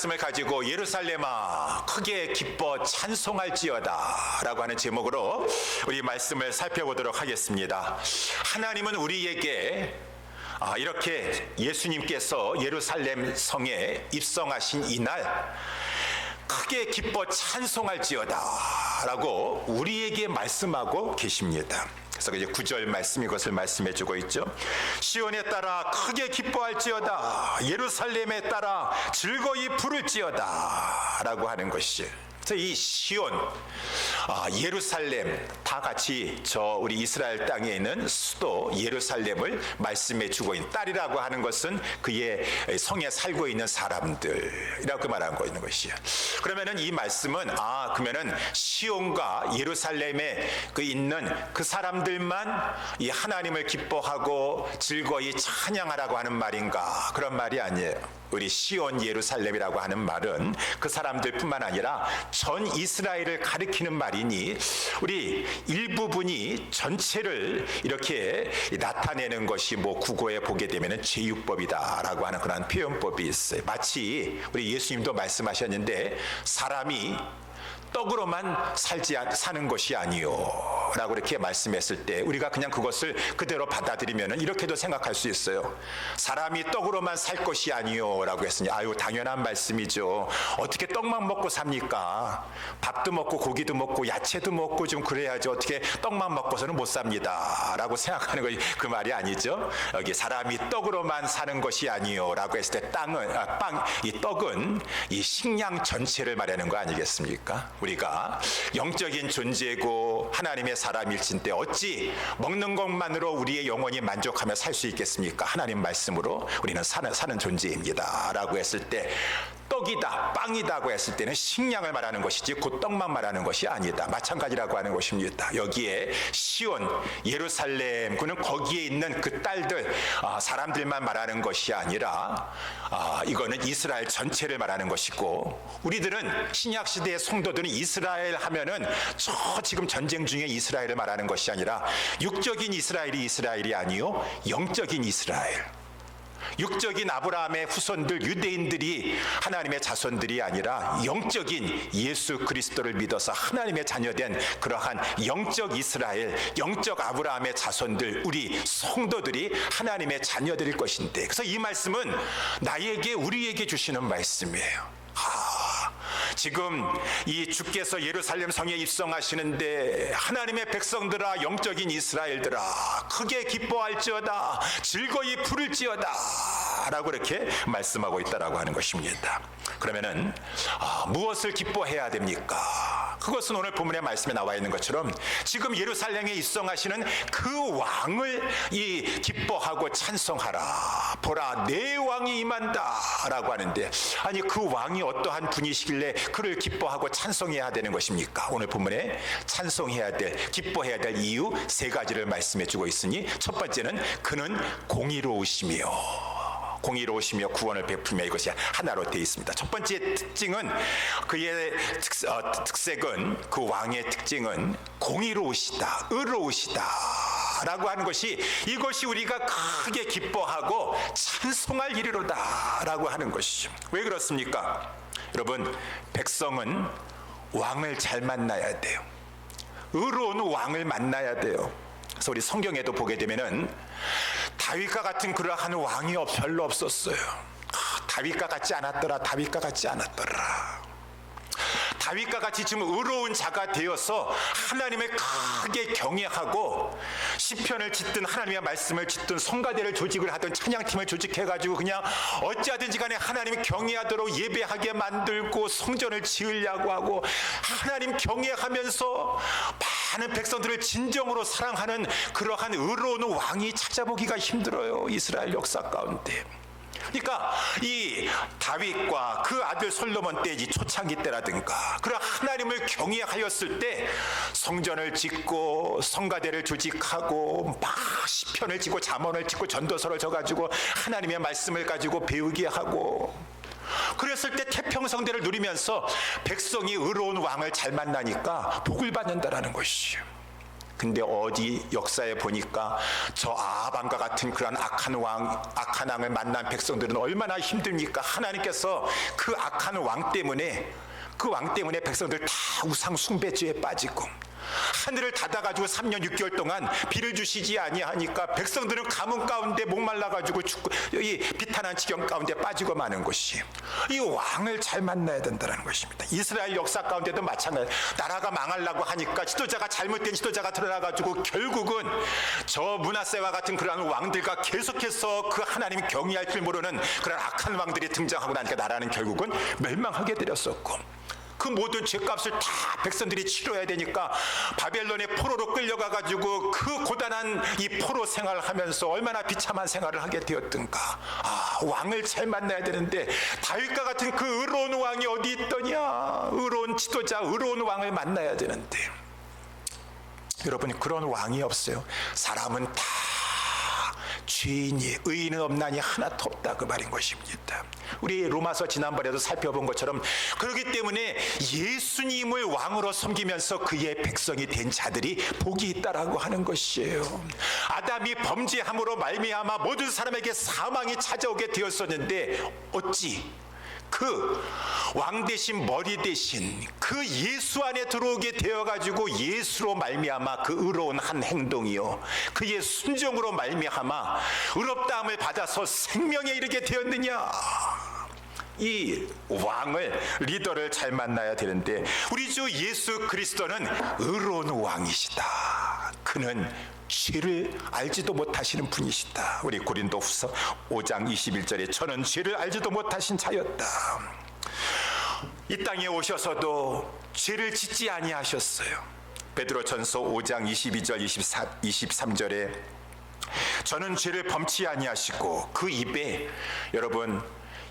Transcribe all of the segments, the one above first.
말씀을 가지고 예루살렘아 크게 기뻐 찬송할지어다 라고 하는 제목으로 우리 말씀을 살펴보도록 하겠습니다. 하나님은 우리에게 이렇게 예수님께서 예루살렘 성에 입성하신 이날 크게 기뻐 찬송할지어다 라고 우리에게 말씀하고 계십니다. 그래서 이제 9절 말씀 이것을 말씀해 주고 있죠. 시온에 따라 크게 기뻐할지어다, 예루살렘에 따라 즐거이 부를지어다 라고 하는 것이, 그래서 이 시온, 예루살렘 다 같이 우리 이스라엘 땅에 있는 수도 예루살렘을 말씀해 주고 있는, 딸이라고 하는 것은 그의 성에 살고 있는 사람들이라고 말하고 있는 것이에요. 그러면은 이 말씀은 그러면은 시온과 예루살렘에 있는 그 사람들만 이 하나님을 기뻐하고 즐거이 찬양하라고 하는 말인가? 그런 말이 아니에요. 우리 시온 예루살렘이라고 하는 말은 그 사람들뿐만 아니라 전 이스라엘을 가리키는 말이니 우리 일부분이 전체를 이렇게 나타내는 것이 국어에 보게 되면 제육법이다라고 하는 그런 표현법이 있어요. 마치 우리 예수님도 말씀하셨는데 사람이 떡으로만 사는 것이 아니요 라고 이렇게 말씀했을 때 우리가 그냥 그것을 그대로 받아들이면 이렇게도 생각할 수 있어요. 사람이 떡으로만 살 것이 아니요 라고 했으니 당연한 말씀이죠. 어떻게 떡만 먹고 삽니까? 밥도 먹고 고기도 먹고 야채도 먹고 좀 그래야지 어떻게 떡만 먹고서는 못 삽니다 라고 생각하는 것이 그 말이 아니죠. 여기 사람이 떡으로만 사는 것이 아니요 라고 했을 때 이 떡은 이 식량 전체를 말하는 거 아니겠습니까? 우리가 영적인 존재고 하나님의 사람일진데 어찌 먹는 것만으로 우리의 영혼이 만족하며 살 수 있겠습니까? 하나님 말씀으로 우리는 사는 존재입니다 라고 했을 때 떡이다, 빵이다고 했을 때는 식량을 말하는 것이지 곧 떡만 말하는 것이 아니다. 마찬가지라고 하는 것입니다. 여기에 시온, 예루살렘, 그는 거기에 있는 그 딸들, 사람들만 말하는 것이 아니라 이거는 이스라엘 전체를 말하는 것이고, 우리들은 신약시대의 성도들은 이스라엘 하면은 지금 전쟁 중에 이스라엘을 말하는 것이 아니라 육적인 이스라엘이 아니요 영적인 이스라엘, 육적인 아브라함의 후손들 유대인들이 하나님의 자손들이 아니라 영적인 예수 그리스도를 믿어서 하나님의 자녀된 그러한 영적 이스라엘, 영적 아브라함의 자손들, 우리 성도들이 하나님의 자녀들일 것인데, 그래서 이 말씀은 우리에게 주시는 말씀이에요. 지금 이 주께서 예루살렘 성에 입성하시는데 하나님의 백성들아, 영적인 이스라엘들아, 크게 기뻐할지어다, 즐거이 부를지어다 라고 이렇게 말씀하고 있다라고 하는 것입니다. 그러면은 무엇을 기뻐해야 됩니까? 그것은 오늘 본문의 말씀에 나와 있는 것처럼 지금 예루살렘에 입성하시는 그 왕을 기뻐하고 찬송하라. 보라, 내 왕이 임한다 라고 하는데, 아니 그 왕이 어떠한 분이시길래 그를 기뻐하고 찬송해야 되는 것입니까? 오늘 본문에 기뻐해야 될 이유 3가지를 말씀해 주고 있으니, 첫 번째는 그는 공의로우시며 구원을 베풀며, 이것이 하나로 되어 있습니다. 첫 번째 특징은, 그의 특색은, 그 왕의 특징은 공의로우시다, 의로우시다 라고 하는 것이, 이것이 우리가 크게 기뻐하고 찬송할 일이로다 라고 하는 것이죠. 왜 그렇습니까? 여러분, 백성은 왕을 잘 만나야 돼요. 의로운 왕을 만나야 돼요. 그래서 우리 성경에도 보게 되면은 다윗과 같은 그러한 왕이 별로 없었어요. 다윗과 같지 않았더라. 다윗과 같이 지금 의로운 자가 되어서 하나님을 크게 경외하고 시편을 짓든 하나님의 말씀을 짓든 성가대를 조직을 하든 찬양팀을 조직해가지고 그냥 어찌하든지 간에 하나님 경외하도록 예배하게 만들고 성전을 지으려고 하고, 하나님 경외하면서 많은 백성들을 진정으로 사랑하는 그러한 의로운 왕이 찾아보기가 힘들어요, 이스라엘 역사 가운데. 그러니까 이 다윗과 그 아들 솔로몬 때, 이 초창기 때라든가 그런 하나님을 경외하였을 때 성전을 짓고 성가대를 조직하고 막 시편을 짓고 잠언을 짓고 전도서를 져가지고 하나님의 말씀을 가지고 배우게 하고, 그랬을 때 태평성대를 누리면서 백성이 의로운 왕을 잘 만나니까 복을 받는다라는 것이죠. 근데 어디 역사에 보니까 저 아합왕과 같은 그런 악한 왕을 만난 백성들은 얼마나 힘듭니까? 하나님께서 그 악한 왕 때문에 백성들 다 우상 숭배죄에 빠지고 하늘을 닫아가지고 3년 6개월 동안 비를 주시지 아니하니까 백성들은 가뭄 가운데 목말라가지고 죽고 이 비탄한 지경 가운데 빠지고 마는 것이, 이 왕을 잘 만나야 된다는 것입니다. 이스라엘 역사 가운데도 마찬가지. 나라가 망하려고 하니까 잘못된 지도자가 드러나가지고 결국은 저 므낫세와 같은 그러한 왕들과 계속해서 그 하나님 경외할 줄 모르는 그런 악한 왕들이 등장하고 나니까 나라는 결국은 멸망하게 되었었고, 그 모든 죄값을 다 백성들이 치러야 되니까 바벨론의 포로로 끌려가가지고 그 고단한 이 포로 생활을 하면서 얼마나 비참한 생활을 하게 되었던가. 왕을 잘 만나야 되는데 다윗과 같은 그 의로운 왕이 어디 있더냐. 의로운 지도자, 의로운 왕을 만나야 되는데 여러분, 그런 왕이 없어요. 사람은 다 죄인이, 의인은 없나니 하나도 없다, 그 말인 것입니다. 우리 로마서 지난번에도 살펴본 것처럼 그렇기 때문에 예수님을 왕으로 섬기면서 그의 백성이 된 자들이 복이 있다라고 하는 것이에요. 아담이 범죄함으로 말미암아 모든 사람에게 사망이 찾아오게 되었었는데 어찌 그 왕 대신 머리 대신 그 예수 안에 들어오게 되어가지고 예수로 말미암아 그 의로운 한 행동이요, 그의 순종으로 말미암아 의롭다함을 받아서 생명에 이르게 되었느냐. 이 왕을, 리더를 잘 만나야 되는데 우리 주 예수 그리스도는 의로운 왕이시다. 그는 죄를 알지도 못하시는 분이시다. 우리 고린도후서 5장 21절에 저는 죄를 알지도 못하신 자였다. 이 땅에 오셔서도 죄를 짓지 아니하셨어요. 베드로전서 5장 22절 23절에 저는 죄를 범치 아니하시고, 그 입에, 여러분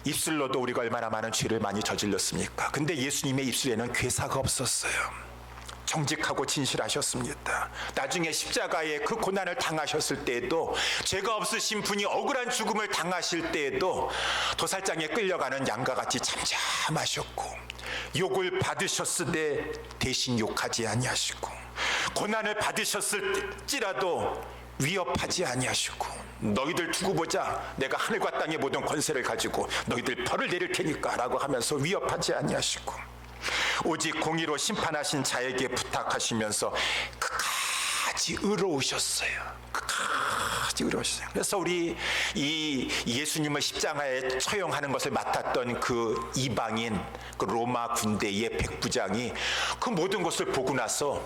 입술로도 우리가 얼마나 많은 죄를 많이 저질렀습니까? 근데 예수님의 입술에는 괴사가 없었어요. 정직하고 진실하셨습니다. 나중에 십자가에 그 고난을 당하셨을 때에도, 죄가 없으신 분이 억울한 죽음을 당하실 때에도 도살장에 끌려가는 양과 같이 잠잠하셨고, 욕을 받으셨으되 대신 욕하지 아니하시고, 고난을 받으셨을지라도 위협하지 아니하시고, 너희들 두고 보자, 내가 하늘과 땅의 모든 권세를 가지고 너희들 벌을 내릴 테니까 라고 하면서 위협하지 아니하시고, 오직 공의로 심판하신 자에게 부탁하시면서 끝까지 의로우셨어요. 끝까지 의로우셨어요. 그래서 우리 이 예수님을 십자가에 처형하는 것을 맡았던 그 이방인, 그 로마 군대의 백부장이 그 모든 것을 보고 나서,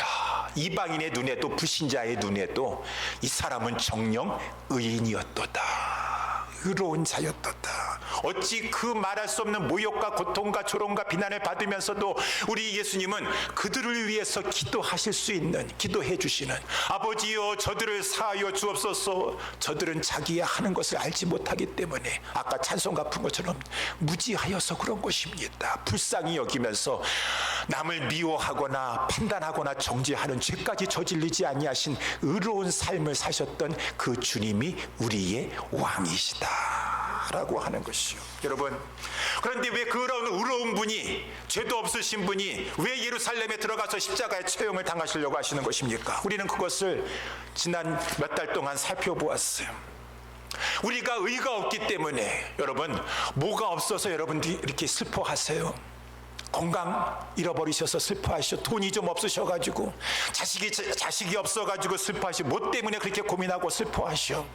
야, 이방인의 눈에도, 불신자의 눈에도 이 사람은 정녕 의인이었도다, 의로운 자였도다. 어찌 그 말할 수 없는 모욕과 고통과 조롱과 비난을 받으면서도 우리 예수님은 그들을 위해서 기도하실 수 있는, 기도해 주시는, 아버지여 저들을 사하여 주옵소서, 저들은 자기의 하는 것을 알지 못하기 때문에, 아까 찬송 갚은 것처럼 무지하여서 그런 것입니다. 불쌍히 여기면서 남을 미워하거나 판단하거나 정죄하는 죄까지 저질리지 아니하신 의로운 삶을 사셨던 그 주님이 우리의 왕이시다 라고 하는 것이요. 여러분, 그런데 왜 그런 의로운 분이, 죄도 없으신 분이 왜 예루살렘에 들어가서 십자가의 처형을 당하시려고 하시는 것입니까? 우리는 그것을 지난 몇 달 동안 살펴보았어요. 우리가 의가 없기 때문에, 여러분, 뭐가 없어서 여러분들이 이렇게 슬퍼하세요? 건강 잃어버리셔서 슬퍼하시오. 돈이 좀 없으셔가지고, 자식이 없어가지고 슬퍼하시오. 뭐 때문에 그렇게 고민하고 슬퍼하시오?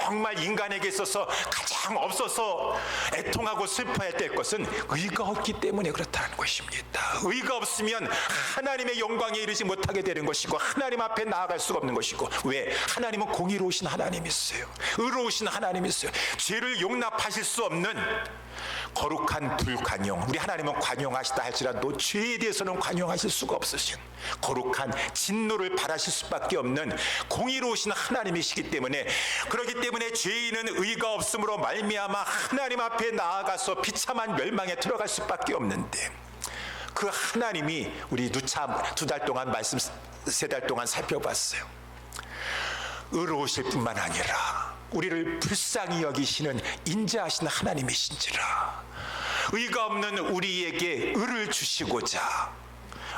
정말 인간에게 있어서 가장 없어서 애통하고 슬퍼해야 될 것은 의가 없기 때문에 그렇다는 것입니다. 의가 없으면 하나님의 영광에 이르지 못하게 되는 것이고, 하나님 앞에 나아갈 수가 없는 것이고. 왜? 하나님은 공의로우신 하나님이세요. 의로우신 하나님이세요. 죄를 용납하실 수 없는 거룩한 불관용, 우리 하나님은 관용하시다 할지라도 죄에 대해서는 관용하실 수가 없으신 거룩한 진노를 바라실 수밖에 없는 공의로우신 하나님이시기 때문에, 그렇기 때문에 죄인은 의가 없으므로 말미암아 하나님 앞에 나아가서 비참한 멸망에 들어갈 수밖에 없는데, 그 하나님이 우리 누차 2달 동안 말씀, 3달 동안 살펴봤어요. 의로우실 뿐만 아니라 우리를 불쌍히 여기시는 인자하신 하나님이신지라, 의가 없는 우리에게 의를 주시고자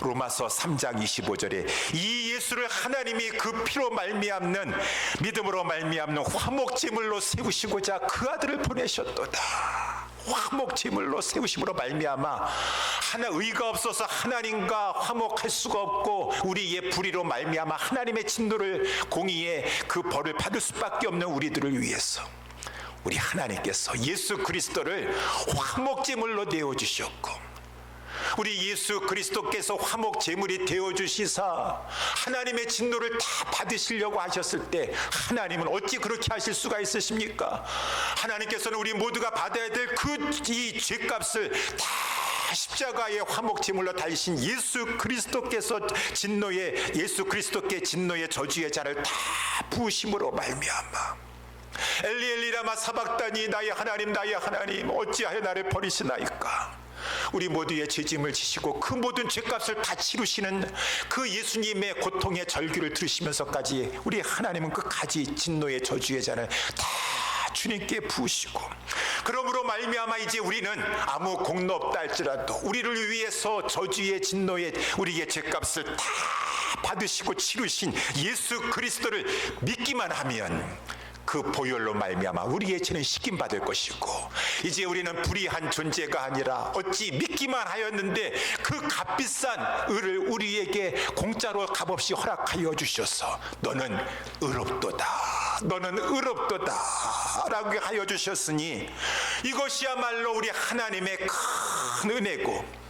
로마서 3장 25절에 이 예수를 하나님이 그 피로 말미암는 믿음으로 말미암는 화목제물로 세우시고자 그 아들을 보내셨도다. 화목제물로 세우심으로 말미암아 하나 의가 없어서 하나님과 화목할 수가 없고 우리의 불의로 말미암아 하나님의 진노를 공의의 그 벌을 받을 수밖에 없는 우리들을 위해서 우리 하나님께서 예수 그리스도를 화목제물로 내어주셨고 우리 예수 그리스도께서 화목 제물이 되어주시사 하나님의 진노를 다 받으시려고 하셨을 때 하나님은 어찌 그렇게 하실 수가 있으십니까? 하나님께서는 우리 모두가 받아야 될 그 이 죄값을 다 십자가의 화목 제물로 달리신 예수 그리스도께서 예수 그리스도께 진노의 저주의 잔을 다 부으심으로 말미암아 엘리 엘리 라마 사박다니 나의 하나님 어찌하여 나를 버리시나이까. 우리 모두의 죄짐을 지시고 그 모든 죄값을 다 치르시는 그 예수님의 고통의 절규를 들으시면서까지 우리 하나님은 끝까지 진노의 저주의 잔을 다 주님께 부으시고 그러므로 말미암아 이제 우리는 아무 공로 없다 할지라도 우리를 위해서 저주의 진노의 우리의 죄값을 다 받으시고 치르신 예수 그리스도를 믿기만 하면 그 보혈로 말미암아 우리의 죄는 씻김받을 것이고 이제 우리는 불의한 존재가 아니라 어찌 믿기만 하였는데 그 값비싼 의를 우리에게 공짜로 값없이 허락하여 주셔서 너는 의롭도다 라고 하여 주셨으니 이것이야말로 우리 하나님의 큰 은혜고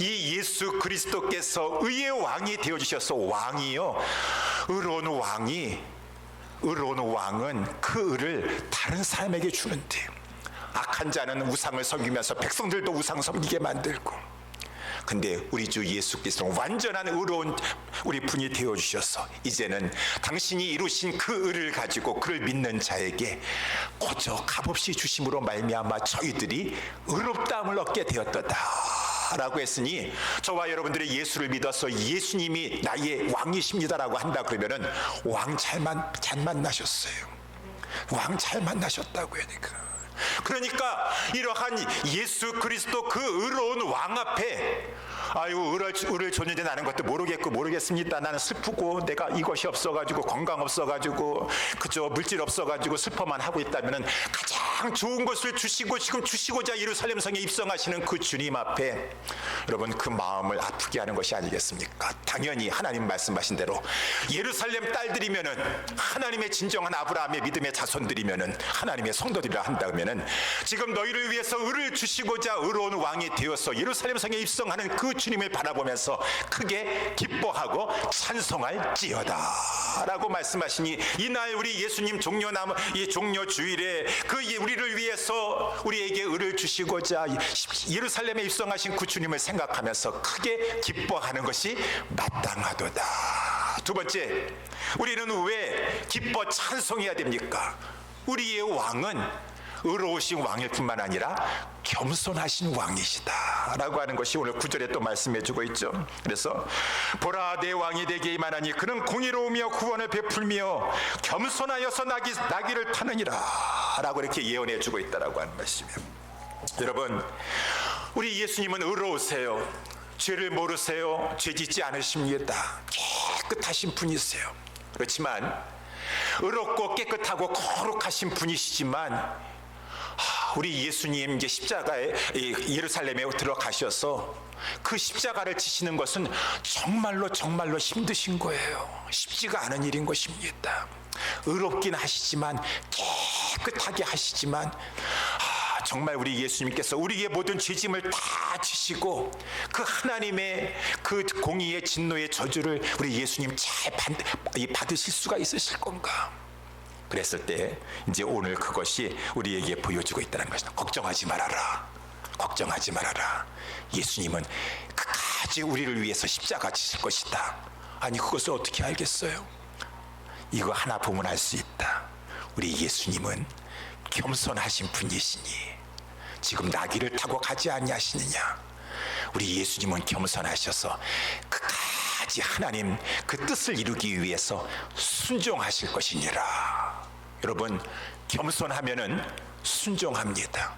이 예수 그리스도께서 의의 왕이 되어주셔서 왕이요 의로운 왕은 그 의를 다른 사람에게 주는데 악한 자는 우상을 섬기면서 백성들도 우상 섬기게 만들고 근데 우리 주 예수 그리스도는 완전한 의로운 우리 분이 되어주셔서 이제는 당신이 이루신 그 의를 가지고 그를 믿는 자에게 고저 값없이 주심으로 말미암아 저희들이 의롭다함을 얻게 되었도다 라고 했으니 저와 여러분들이 예수를 믿어서 예수님이 나의 왕이십니다라고 한다 그러면은 왕 잘 만나셨어요. 왕 잘 만나셨다고 해야 되니까. 그러니까 이러한 예수 그리스도 그 의로운 왕 앞에 아유 의를 줬는데 나는 것도 모르겠습니다. 나는 슬프고 내가 이것이 없어가지고 건강 없어가지고 그저 물질 없어가지고 슬퍼만 하고 있다면은 가장 좋은 것을 주시고 지금 주시고자 예루살렘 성에 입성하시는 그 주님 앞에 여러분 그 마음을 아프게 하는 것이 아니겠습니까? 당연히 하나님 말씀하신 대로 예루살렘 딸들이면은 하나님의 진정한 아브라함의 믿음의 자손들이면은 하나님의 성도들이라 한다 그러면은 지금 너희를 위해서 의를 주시고자 의로운 왕이 되어서 예루살렘 성에 입성하는 그 주님을 바라보면서 크게 기뻐하고 찬송할지어다 라고 말씀하시니 이날 우리 예수님 이 종려 주일에 그 우리를 위해서 우리에게 의를 주시고자 예루살렘에 입성하신 그 주님을 생각하면서 크게 기뻐하는 것이 마땅하도다. 두 번째, 우리는 왜 기뻐 찬송해야 됩니까? 우리의 왕은 의로우신 왕일 뿐만 아니라 겸손하신 왕이시다 라고 하는 것이 오늘 9절에 또 말씀해 주고 있죠. 그래서 보라 내 왕이 되게 임하나니 그는 공의로우며 구원을 베풀며 겸손하여서 나귀를 타느니라 라고 이렇게 예언해 주고 있다라고 하는 말씀이에요. 여러분 우리 예수님은 의로우세요. 죄를 모르세요. 죄 짓지 않으십니다. 깨끗하신 분이세요. 그렇지만 의롭고 깨끗하고 거룩하신 분이시지만 우리 예수님 이제 십자가에 예루살렘에 들어가셔서 그 십자가를 지시는 것은 정말로 힘드신 거예요. 쉽지가 않은 일인 것입니다. 의롭긴 하시지만 깨끗하게 하시지만 정말 우리 예수님께서 우리의 모든 죄짐을 다 지시고 그 하나님의 그 공의의 진노의 저주를 우리 예수님 잘 받으실 수가 있으실 건가? 그랬을 때 이제 오늘 그것이 우리에게 보여주고 있다는 것이다. 걱정하지 말아라. 예수님은 끝까지 우리를 위해서 십자가 지실 것이다. 아니 그것을 어떻게 알겠어요? 이거 하나 보면 알 수 있다. 우리 예수님은 겸손하신 분이시니 지금 나귀를 타고 가지 아니하시느냐. 우리 예수님은 겸손하셔서 끝까지 하나님 그 뜻을 이루기 위해서 순종하실 것이니라. 여러분 겸손하면은 순종합니다.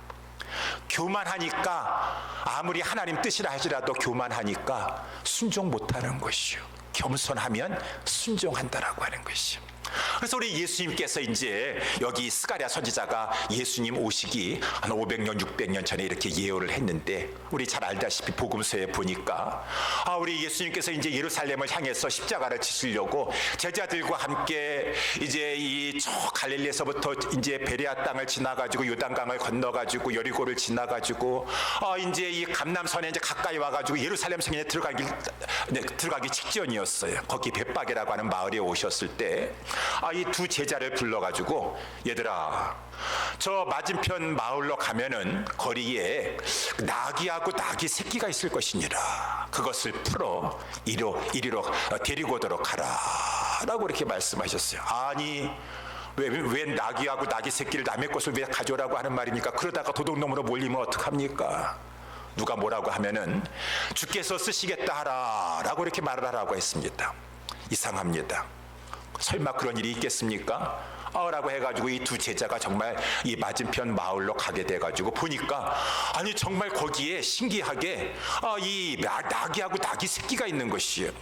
교만하니까, 아무리 하나님 뜻이라 하지라도 교만하니까 순종 못하는 것이요. 겸손하면 순종한다라고 하는 것이요. 그래서 우리 예수님께서 이제 여기 스가랴 선지자가 예수님 오시기 한 500년 600년 전에 이렇게 예언을 했는데, 우리 잘 알다시피 복음서에 보니까 우리 예수님께서 이제 예루살렘을 향해서 십자가를 지시려고 제자들과 함께 이제 이 저 갈릴리에서부터 이제 베레아 땅을 지나가지고 요단강을 건너가지고 여리고를 지나가지고 이제 이 감람선에 이제 가까이 와가지고 예루살렘 성에 들어가기 직전이었어요. 거기 벳박이라고 하는 마을에 오셨을 때 이 두 제자를 불러가지고, 얘들아, 저 맞은편 마을로 가면은 거리에 나귀하고 나귀 새끼가 있을 것이니라. 그것을 풀어 이리로 데리고 오도록 하라 라고 이렇게 말씀하셨어요. 아니, 왜 나귀하고 나귀 새끼를 남의 것을 왜 가져오라고 하는 말입니까? 그러다가 도둑놈으로 몰리면 어떡합니까? 누가 뭐라고 하면은 주께서 쓰시겠다 하라 라고 이렇게 말을 하라고 했습니다. 이상합니다. 설마 그런 일이 있겠습니까? 라고 해가지고 이 두 제자가 정말 이 맞은편 마을로 가게 돼가지고 보니까, 아니 정말 거기에 신기하게 이 나귀하고 나귀 새끼가 있는 것이에요.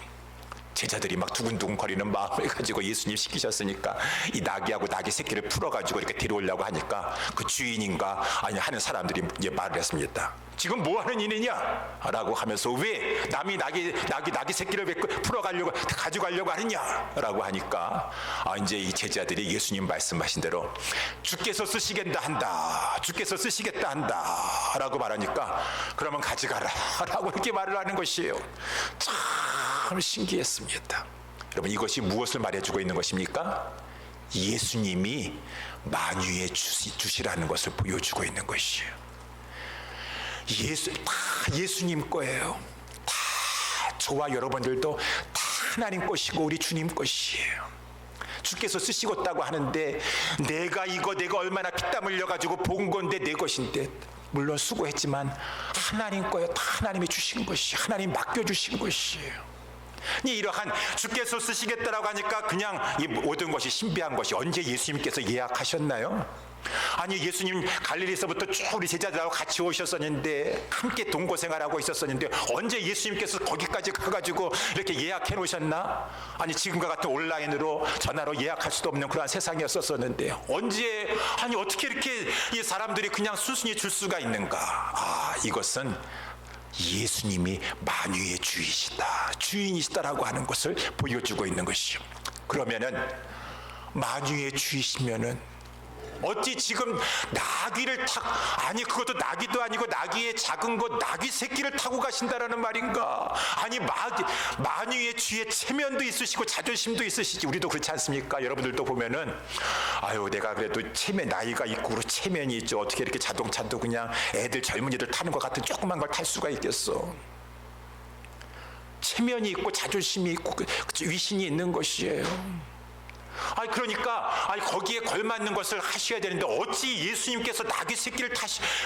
제자들이 막 두근두근 거리는 마음을 가지고 예수님 시키셨으니까 이 나귀하고 나귀 새끼를 풀어가지고 이렇게 데려오려고 하니까 그 주인인가 아니 하는 사람들이 이제 말을 했습니다. 지금 뭐 하는 일이냐? 라고 하면서, 왜 남이 나귀 새끼를 왜 가져가려고 하느냐? 라고 하니까 이제 이 제자들이 예수님 말씀하신 대로 주께서 쓰시겠다 한다. 주께서 쓰시겠다 한다. 라고 말하니까, 그러면 가져가라. 라고 이렇게 말을 하는 것이에요. 참 신기했습니다. 여러분, 이것이 무엇을 말해주고 있는 것입니까? 예수님이 만유의 주시라는 것을 보여주고 있는 것이에요. 다 예수님 거예요. 다 저와 여러분들도 다 하나님 것이고 우리 주님 것이에요. 주께서 쓰시겠다고 하는데, 내가 얼마나 피땀 흘려가지고 본 건데 내 것인데, 물론 수고했지만 하나님 거예요. 다 하나님이 주신 것이, 하나님 맡겨주신 것이에요. 이러한 주께서 쓰시겠다라고 하니까 그냥 이 모든 것이 신비한 것이, 언제 예수님께서 예약하셨나요? 아니, 예수님 갈릴리에서부터 쭉 우리 제자들하고 같이 오셨었는데, 함께 동거생활하고 있었었는데, 언제 예수님께서 거기까지 가가지고 이렇게 예약해 놓으셨나? 아니, 지금과 같은 온라인으로 전화로 예약할 수도 없는 그런 세상이었었는데, 언제, 아니 어떻게 이렇게 이 사람들이 그냥 순순히 줄 수가 있는가? 이것은 예수님이 만유의 주인이시다라고 하는 것을 보여주고 있는 것이요. 그러면은 만유의 주이시면은 어찌 지금 나귀를 아니 그것도 나귀도 아니고 나귀의 작은 것 나귀 새끼를 타고 가신다라는 말인가? 아니 만유의 주의 체면도 있으시고 자존심도 있으시지. 우리도 그렇지 않습니까? 여러분들도 보면은 내가 그래도 나이가 있고 그리고 체면이 있죠. 어떻게 이렇게 자동차도 그냥 젊은이들 타는 것 같은 조그만 걸 탈 수가 있겠어? 체면이 있고 자존심이 있고 위신이 있는 것이에요. 그러니까 거기에 걸맞는 것을 하셔야 되는데, 어찌 예수님께서 나귀 새끼를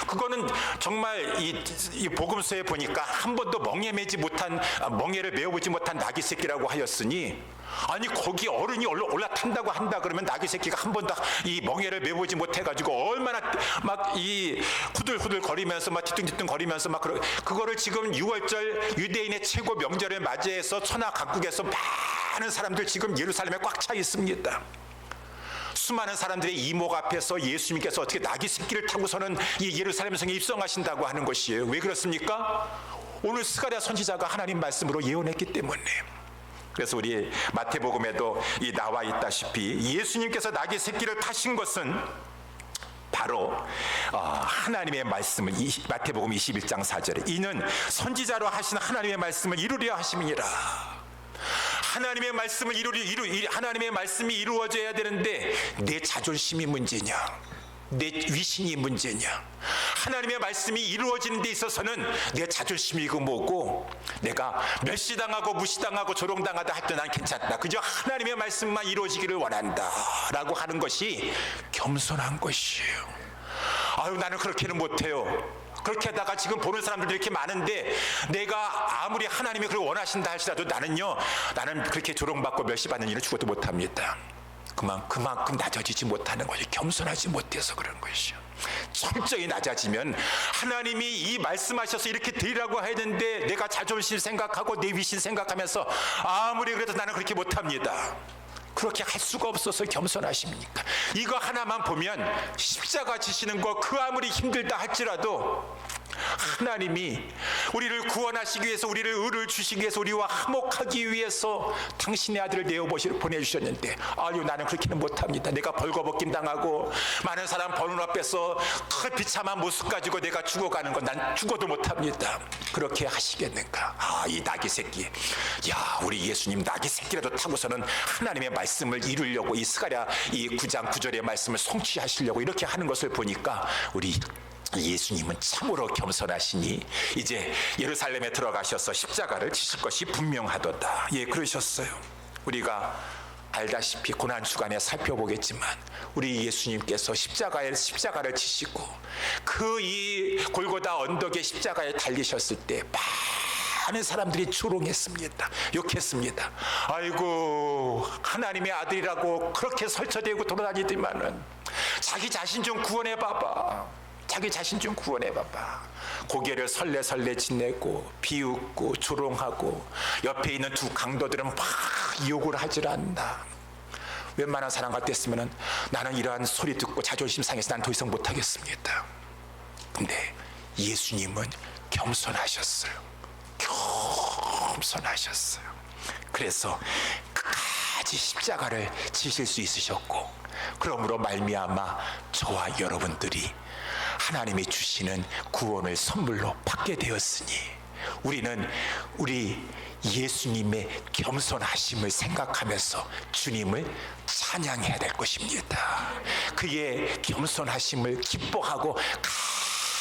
그거는 정말 이 복음서에 보니까 한 번도 멍에를 메어보지 못한 나귀 새끼라고 하였으니, 아니 거기 어른이 올라탄다고 한다 그러면 나귀 새끼가 한 번도 이 멍에를 메어보지 못해가지고 얼마나 막 이 후들후들 거리면서 막 뒤뚱뒤뚱 거리면서 막 그거를 지금 6월절 유대인의 최고 명절을 맞이해서 천하 각국에서 많은 사람들 지금 예루살렘에 꽉 차 있습니다. 수많은 사람들의 이목 앞에서 예수님께서 어떻게 나귀 새끼를 타고서는 이 예루살렘 성에 입성하신다고 하는 것이에요. 왜 그렇습니까? 오늘 스가랴 선지자가 하나님 말씀으로 예언했기 때문에. 그래서 우리 마태복음에도 나와 있다시피 예수님께서 나귀 새끼를 타신 것은 바로 하나님의 말씀을, 마태복음 21장 4절에 이는 선지자로 하신 하나님의 말씀을 이루려 하심이니라. 하나님의 말씀을 하나님의 말씀이 이루어져야 되는데, 내 자존심이 문제냐, 내 위신이 문제냐? 하나님의 말씀이 이루어지는 데 있어서는 내 자존심이고 뭐고, 내가 멸시당하고 무시당하고 조롱당하다 할 때 난 괜찮다, 그저 하나님의 말씀만 이루어지기를 원한다 라고 하는 것이 겸손한 것이에요. 나는 그렇게는 못해요. 그렇게 하다가 지금 보는 사람들이 이렇게 많은데, 내가 아무리 하나님이 그걸 원하신다 할지라도 나는 그렇게 조롱받고 멸시받는 일을 죽어도 못합니다. 그만큼 낮아지지 못하는 거죠. 겸손하지 못해서 그런 것이죠. 철저히 낮아지면 하나님이 이 말씀하셔서 이렇게 드리라고 했는데 내가 자존심 생각하고 내 위신 생각하면서 아무리 그래도 나는 그렇게 못합니다. 그렇게 할 수가 없어서 겸손하십니까? 이거 하나만 보면 십자가 지시는 거 그 아무리 힘들다 할지라도 하나님이 우리를 구원하시기 위해서, 우리를 의를 주시기 위해서, 우리와 화목하기 위해서 당신의 아들을 보내주셨는데, 아유 나는 그렇게는 못합니다. 내가 벌거벗김 당하고 많은 사람 보는 앞에서 그 비참한 모습 가지고 내가 죽어가는 건 난 죽어도 못합니다. 그렇게 하시겠는가? 이 나귀 새끼, 야 우리 예수님 나귀 새끼라도 타고서는 하나님의 말씀을 이루려고 이 스가랴 이 9장 9절의 말씀을 성취하시려고 이렇게 하는 것을 보니까 우리 예수님은 참으로 겸손하시니 이제 예루살렘에 들어가셔서 십자가를 지실 것이 분명하도다. 예, 그러셨어요. 우리가 알다시피 고난 주간에 살펴보겠지만 우리 예수님께서 십자가를 지시고 그 이 골고다 언덕의 십자가에 달리셨을 때 많은 사람들이 조롱했습니다. 욕했습니다. 아이고 하나님의 아들이라고 그렇게 설쳐대고 돌아다니더만은 자기 자신 좀 구원해봐봐. 자기 자신 좀 구원해봐봐. 고개를 설레설레 지내고 비웃고 조롱하고 옆에 있는 두 강도들은 막 욕을 하질 않나. 웬만한 사람 같았으면 나는 이러한 소리 듣고 자존심 상해서 난 더 이상 못하겠습니다. 근데 예수님은 겸손하셨어요. 겸손하셨어요. 그래서 끝까지 십자가를 지실 수 있으셨고, 그러므로 말미암아 저와 여러분들이 하나님이 주시는 구원을 선물로 받게 되었으니 우리는 우리 예수님의 겸손하심을 생각하면서 주님을 찬양해야 될 것입니다. 그의 겸손하심을 기뻐하고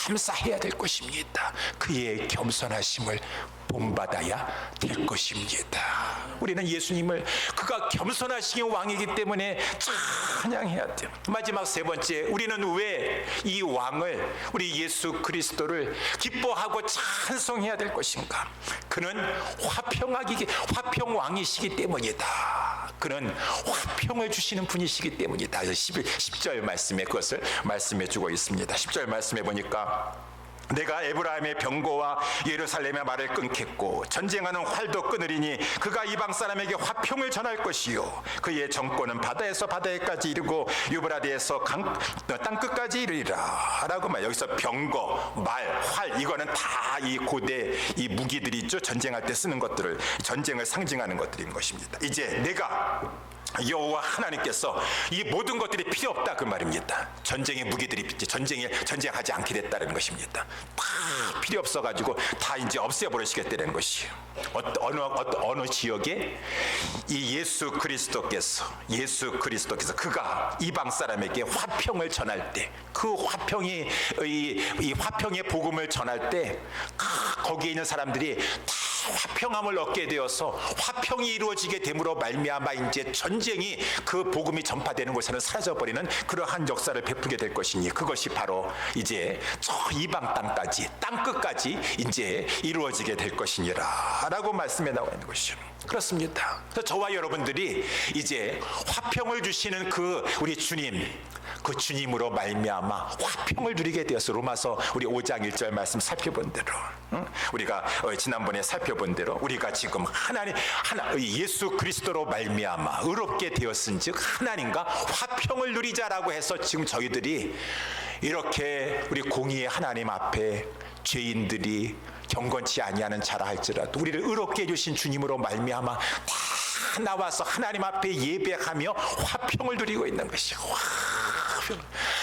감사해야 될 것입니다. 그의 겸손하심을 본받아야 될 것입니다. 우리는 예수님을 그가 겸손하신 왕이기 때문에 찬양해야 돼요. 마지막 세 번째, 우리는 왜 이 왕을, 우리 예수 그리스도를 기뻐하고 찬송해야 될 것인가? 그는 화평 왕이시기 때문이다. 그는 화평을 주시는 분이시기 때문이다. 10절 말씀에 그것을 말씀해 주고 있습니다. 10절 말씀해 보니까 내가 에브라임의 병거와 예루살렘의 말을 끊겠고 전쟁하는 활도 끊으리니 그가 이방 사람에게 화평을 전할 것이요 그의 정권은 바다에서 바다에까지 이르고 유브라데에서 땅끝까지 이르리라 라고 말. 여기서 병거, 말, 활 이거는 다 이 고대 이 무기들이 있죠. 전쟁할 때 쓰는 것들을, 전쟁을 상징하는 것들인 것입니다. 이제 내가 여호와 하나님께서 이 모든 것들이 필요 없다 그 말입니다. 전쟁의 무기들이 전쟁하지 않게 됐다는 것입니다. 다 필요 없어가지고 다 이제 없애버리시겠다는 것이에요. 어느 지역에 이 예수 그리스도께서 그가 이방 사람에게 화평을 전할 때, 그 화평이 이 화평의 복음을 전할 때 거기에 있는 사람들이 다 화평함을 얻게 되어서 화평이 이루어지게 됨으로 말미암아 이제 전쟁이 그 복음이 전파되는 곳에는 사라져버리는 그러한 역사를 베풀게 될 것이니 그것이 바로 이제 저 이방 땅까지, 땅끝까지 이제 이루어지게 될 것이니라 라고 말씀에 나와 있는 것이죠. 그렇습니다. 그래서 저와 여러분들이 이제 화평을 주시는 그 우리 주님, 그 주님으로 말미암아 화평을 누리게 되어서 로마서 우리 5장 1절 말씀 살펴본 대로, 우리가 지난번에 살펴본 대로 우리가 지금 예수 그리스도로 말미암아 의롭게 되었은즉 하나님과 화평을 누리자라고 해서 지금 저희들이 이렇게 우리 공의의 하나님 앞에 죄인들이 경건치 아니하는 자라 할지라도 우리를 의롭게 해주신 주님으로 말미암아 다 나와서 하나님 앞에 예배하며 화평을 누리고 있는 것이요.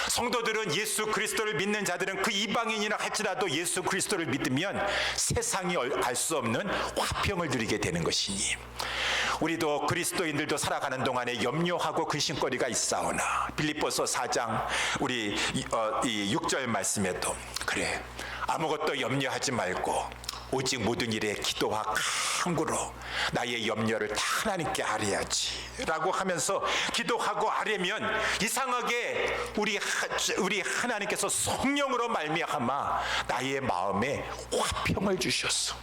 성도들은 예수 그리스도를 믿는 자들은 그 이방인이라 할지라도 예수 그리스도를 믿으면 세상이 알 수 없는 화평을 누리게 되는 것이니 우리도 그리스도인들도 살아가는 동안에 염려하고 근심거리가 있사오나 빌립보서 4장 우리 이 6절 말씀에도 그래 아무것도 염려하지 말고 오직 모든 일에 기도와 간구로 나의 염려를 다 하나님께 아뢰야지 라고 하면서 기도하고 아뢰면 이상하게 우리 하나님께서 성령으로 말미암아 나의 마음에 화평을 주셨어.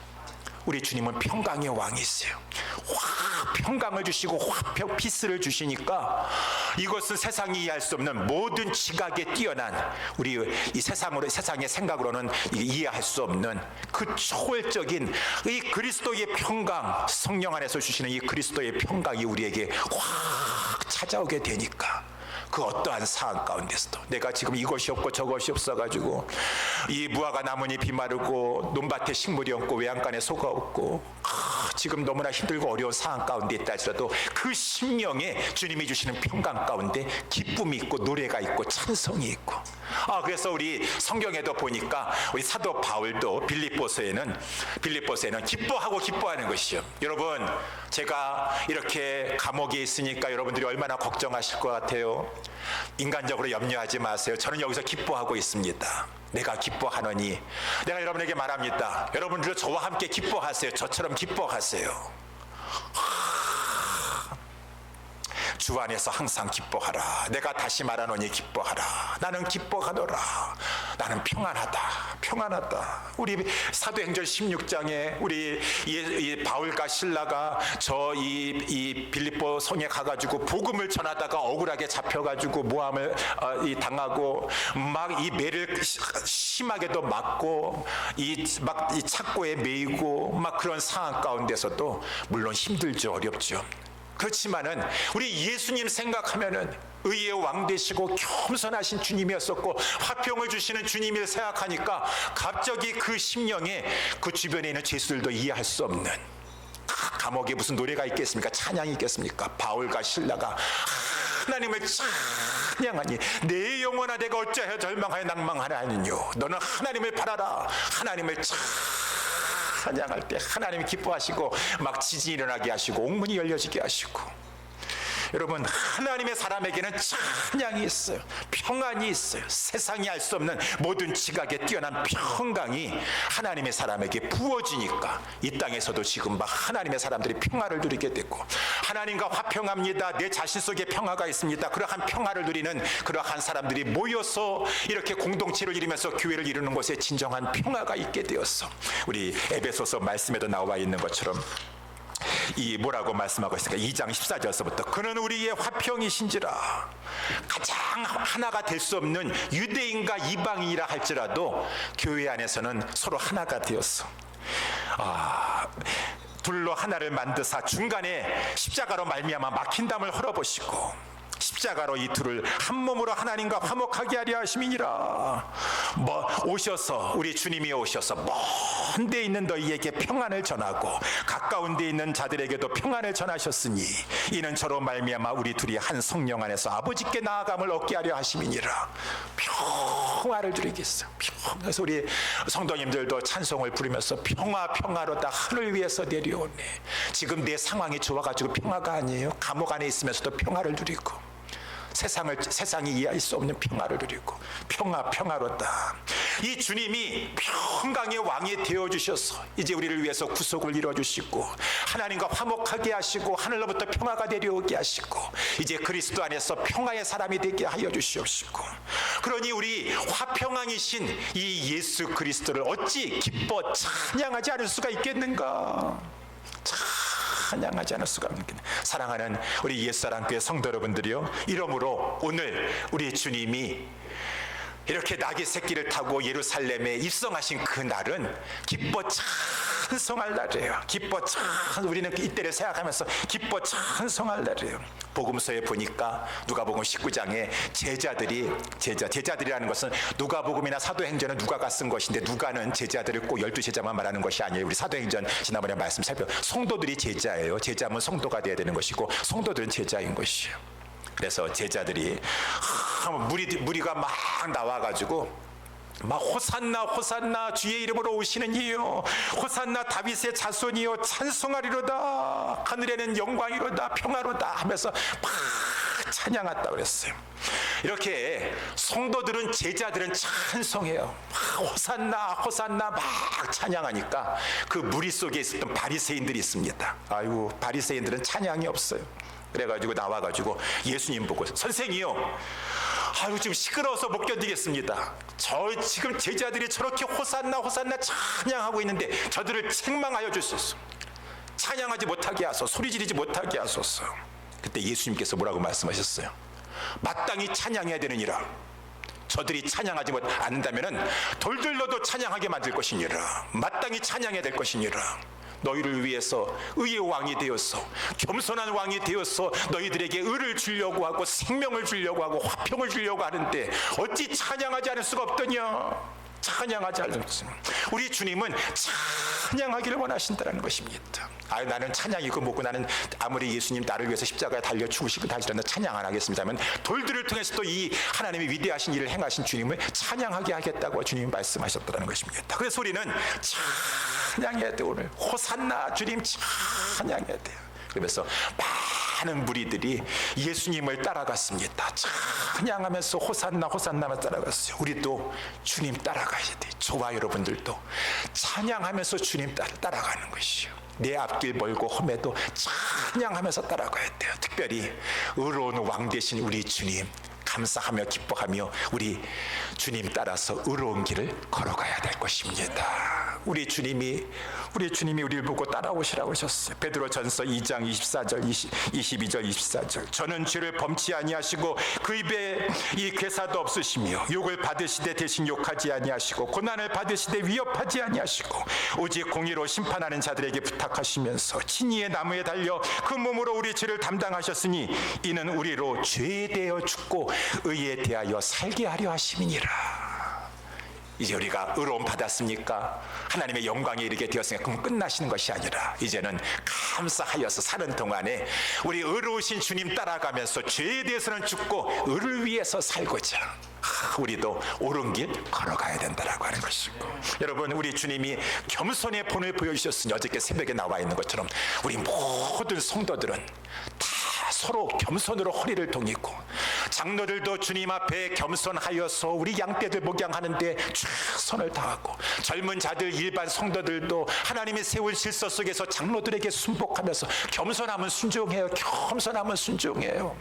우리 주님은 평강의 왕이세요. 확 평강을 주시고 확 피스를 주시니까 이것은 세상이 이해할 수 없는 모든 지각에 뛰어난 우리 이 세상의 생각으로는 이해할 수 없는 그 초월적인 이 그리스도의 평강, 성령 안에서 주시는 이 그리스도의 평강이 우리에게 확 찾아오게 되니까 그 어떠한 상황 가운데서도 내가 지금 이것이 없고 저것이 없어가지고 이 무화과 나무잎이 마르고 논밭에 식물이 없고 외양간에 소가 없고 지금 너무나 힘들고 어려운 상황 가운데 있다 할지라도 그 심령에 주님이 주시는 평강 가운데 기쁨이 있고 노래가 있고 찬송이 있고 그래서 우리 성경에도 보니까 우리 사도 바울도 빌립보서에는 기뻐하고 기뻐하는 것이요. 여러분, 제가 이렇게 감옥에 있으니까 여러분들이 얼마나 걱정하실 것 같아요. 인간적으로 염려하지 마세요. 저는 여기서 기뻐하고 있습니다. 내가 기뻐하노니 내가 여러분에게 말합니다. 여러분들도 저와 함께 기뻐하세요. 저처럼 기뻐하세요. 주 안에서 항상 기뻐하라. 내가 다시 말하노니 기뻐하라. 나는 기뻐하노라. 나는 평안하다. 우리 사도행전 16장에 우리 이 바울과 실라가 이 빌립보 성에 가가지고 복음을 전하다가 억울하게 잡혀가지고 모함을 당하고 막 이 매를 심하게도 맞고 이 착고에 매이고 막 그런 상황 가운데서도 물론 힘들죠, 어렵죠. 그렇지만은 우리 예수님 생각하면은 의의 왕 되시고 겸손하신 주님이었었고 화평을 주시는 주님을 생각하니까 갑자기 그 심령에 그 주변에 있는 죄수들도 이해할 수 없는 감옥에 무슨 노래가 있겠습니까? 찬양이 있겠습니까? 바울과 실라가 하나님을 찬양하니 내 영혼아 내가 어찌하여 절망하여 낭망하나니요. 너는 하나님을 바라라. 하나님을 찬양할 때 하나님이 기뻐하시고 막 지진이 일어나게 하시고 옥문이 열려지게 하시고 여러분 하나님의 사람에게는 찬양이 있어요. 평안이 있어요. 세상이 알 수 없는 모든 지각에 뛰어난 평강이 하나님의 사람에게 부어지니까 이 땅에서도 지금 막 하나님의 사람들이 평화를 누리게 되고 하나님과 화평합니다. 내 자신 속에 평화가 있습니다. 그러한 평화를 누리는 그러한 사람들이 모여서 이렇게 공동체를 이루면서 교회를 이루는 곳에 진정한 평화가 있게 되었어. 우리 에베소서 말씀에도 나와 있는 것처럼 이 뭐라고 말씀하고 있습니까? 2장 14절서부터 그는 우리의 화평이신지라. 가장 하나가 될 수 없는 유대인과 이방인이라 할지라도 교회 안에서는 서로 하나가 되었어. 둘로 하나를 만드사 중간에 십자가로 말미암아 막힌 담을 헐어보시고 십자가로 이 둘을 한 몸으로 하나님과 화목하게 하려 하심이니라. 오셔서 우리 주님이 오셔서 먼 데 있는 너희에게 평안을 전하고 가까운 데 있는 자들에게도 평안을 전하셨으니 이는 저로 말미암아 우리 둘이 한 성령 안에서 아버지께 나아감을 얻게 하려 하심이니라. 평화를 드리겠어. 그래서 우리 성도님들도 찬송을 부르면서 평화로다 하늘 위에서 내려오네. 지금 내 상황이 좋아가지고 평화가 아니에요. 감옥 안에 있으면서도 평화를 누리고 세상이 이해할 수 없는 평화를 누리고 평화로다. 이 주님이 평강의 왕이 되어주셔서 이제 우리를 위해서 구속을 이루어주시고 하나님과 화목하게 하시고 하늘로부터 평화가 내려오게 하시고 이제 그리스도 안에서 평화의 사람이 되게 하여 주시옵시고 그러니 우리 화평왕이신 이 예수 그리스도를 어찌 기뻐 찬양하지 않을 수가 있겠는가. 찬양하지 않을 수가 없는. 사랑하는 우리 옛사랑교회 성도 여러분들이요, 이러므로 오늘 우리 주님이 이렇게 나귀 새끼를 타고 예루살렘에 입성하신 그 날은 기뻐 찬송할 날이에요. 우리는 이때를 생각하면서 기뻐 찬송할 날이에요. 복음서에 보니까 누가복음 19장에 제자들이라는 것은 누가복음이나 사도행전은 누가가 쓴 것인데 누가는 제자들을 꼭 12제자만 말하는 것이 아니에요. 우리 사도행전 지난번에 말씀 성도들이 제자예요. 제자면 성도가 돼야 되는 것이고 성도들은 제자인 것이에요. 그래서 제자들이 무리가 막 나와가지고 막 호산나 주의 이름으로 오시는 이요 호산나 다윗의 자손이요 찬송하리로다 하늘에는 영광이로다 평화로다 하면서 막 찬양했다 그랬어요. 이렇게 성도들은 제자들은 찬송해요. 호산나 막 찬양하니까 그 무리 속에 있었던 바리새인들이 있습니다. 아이고 바리새인들은 찬양이 없어요. 그래가지고 나와가지고 예수님 보고 선생이요, 아유 지금 시끄러워서 못 견디겠습니다. 지금 제자들이 저렇게 호산나 찬양하고 있는데 저들을 책망하여 주소서. 찬양하지 못하게 하소서, 소리 지르지 못하게 하소서. 그때 예수님께서 뭐라고 말씀하셨어요? 마땅히 찬양해야 되느니라. 저들이 찬양하지 않는다면 돌들로도 찬양하게 만들 것이니라. 마땅히 찬양해야 될 것이니라. 너희를 위해서 의의 왕이 되었어, 겸손한 왕이 되었어 너희들에게 의를 주려고 하고 생명을 주려고 하고 화평을 주려고 하는데 어찌 찬양하지 않을 수가 없더냐. 찬양하지 않을 수 없습니다. 우리 주님은 찬양하기를 원하신다는 것입니다. 나는 찬양이고 뭐고 나는 아무리 예수님 나를 위해서 십자가에 달려 죽으시고 다시라도 찬양 안 하겠습니다만 돌들을 통해서도 이 하나님의 위대하신 일을 행하신 주님을 찬양하게 하겠다고 주님이 말씀하셨다는 것입니다. 그래서 우리는 찬양해야 돼. 오늘 호산나 주님 찬양해야 돼요. 그러면서 많은 무리들이 예수님을 따라갔습니다. 찬양하면서 호산나 호산나만 따라갔어요. 우리도 주님 따라가야 돼. 저와 여러분들도 찬양하면서 주님 따라가는 것이요. 내 앞길 멀고 험해도 찬양하면서 따라가야 돼요. 특별히 의로운 왕 되신 우리 주님 감사하며 기뻐하며 우리 주님 따라서 의로운 길을 걸어가야 될 것입니다. 우리 주님이 우리를 보고 따라오시라고 하셨어요. 베드로전서 2장 24절 22절 24절 저는 죄를 범치 아니하시고 그 입에 이 괴사도 없으시며 욕을 받으시되 대신 욕하지 아니하시고 고난을 받으시되 위협하지 아니하시고 오직 공의로 심판하는 자들에게 부탁하시면서 진리의 나무에 달려 그 몸으로 우리 죄를 담당하셨으니 이는 우리로 죄에 대하여 죽고 의에 대하여 살게 하려 하심이니라. 이제 우리가 의로움 받았습니까? 하나님의 영광에 이르게 되었으니까 그럼 끝나시는 것이 아니라 이제는 감사하여서 사는 동안에 우리 의로우신 주님 따라가면서 죄에 대해서는 죽고 의를 위해서 살고자 우리도 옳은 길 걸어가야 된다라고 하는 것이고, 여러분 우리 주님이 겸손의 본을 보여주셨으니 어저께 새벽에 나와 있는 것처럼 우리 모든 성도들은 다 서로 겸손으로 허리를 동이고 장로들도 주님 앞에 겸손하여서 우리 양떼들 목양하는데 최선을 다하고 젊은 자들 일반 성도들도 하나님이 세운 질서 속에서 장로들에게 순복하면서 겸손하면 순종해요. 겸손하면 순종해요.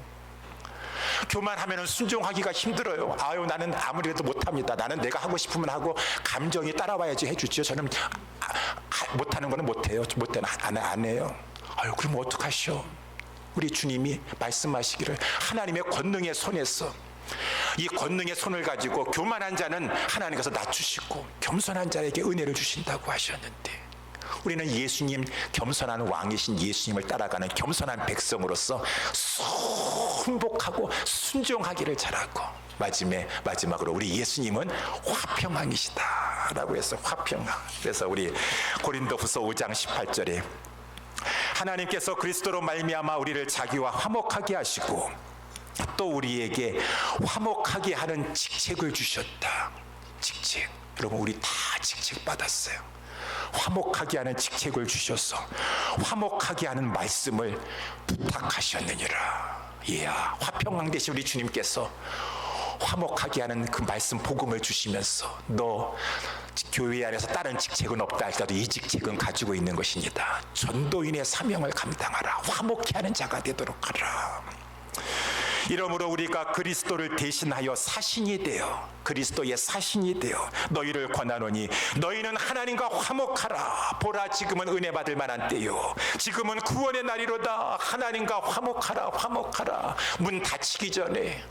교만하면 순종하기가 힘들어요. 나는 아무래도 못합니다. 나는 내가 하고 싶으면 하고 감정이 따라와야지 해주죠. 저는 못하는 거는 못해요. 못하는 안 해요. 그럼 어떡하시오? 우리 주님이 말씀하시기를 하나님의 권능의 손에서 이 권능의 손을 가지고 교만한 자는 하나님께서 낮추시고 겸손한 자에게 은혜를 주신다고 하셨는데 우리는 예수님 겸손한 왕이신 예수님을 따라가는 겸손한 백성으로서 순복하고 순종하기를 잘하고 마지막으로 우리 예수님은 화평왕이시다라고 해서 화평왕. 그래서 우리 고린도후서 5장 18절에 하나님께서 그리스도로 말미암아 우리를 자기와 화목하게 하시고 또 우리에게 화목하게 하는 직책을 주셨다. 직책. 여러분 우리 다 직책 받았어요. 화목하게 하는 직책을 주셔서 화목하게 하는 말씀을 부탁하셨느니라. 화평왕 되신 우리 주님께서 화목하게 하는 그 말씀 복음을 주시면서 너 교회 안에서 다른 직책은 없다 할지라도 이 직책은 가지고 있는 것입니다. 전도인의 사명을 감당하라. 화목케 하는 자가 되도록 하라. 이러므로 우리가 그리스도를 대신하여 사신이 되어 그리스도의 사신이 되어 너희를 권하노니 너희는 하나님과 화목하라. 보라 지금은 은혜 받을 만한 때요 지금은 구원의 날이로다. 하나님과 화목하라. 문 닫히기 전에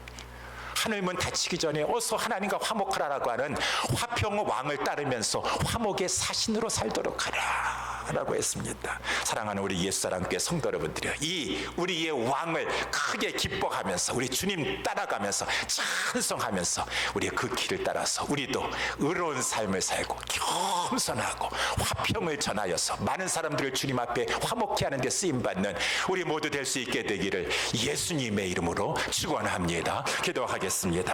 하늘문 닫히기 전에 어서 하나님과 화목하라라고 하는 화평왕을 따르면서 화목의 사신으로 살도록 하라 라고 했습니다. 사랑하는 우리 옛사랑교회 성도 여러분들이요, 이 우리의 왕을 크게 기뻐하면서 우리 주님 따라가면서 찬송하면서 우리의 그 길을 따라서 우리도 의로운 삶을 살고 겸손하고 화평을 전하여서 많은 사람들을 주님 앞에 화목케 하는 데 쓰임받는 우리 모두 될 수 있게 되기를 예수님의 이름으로 축원합니다. 기도하겠습니다.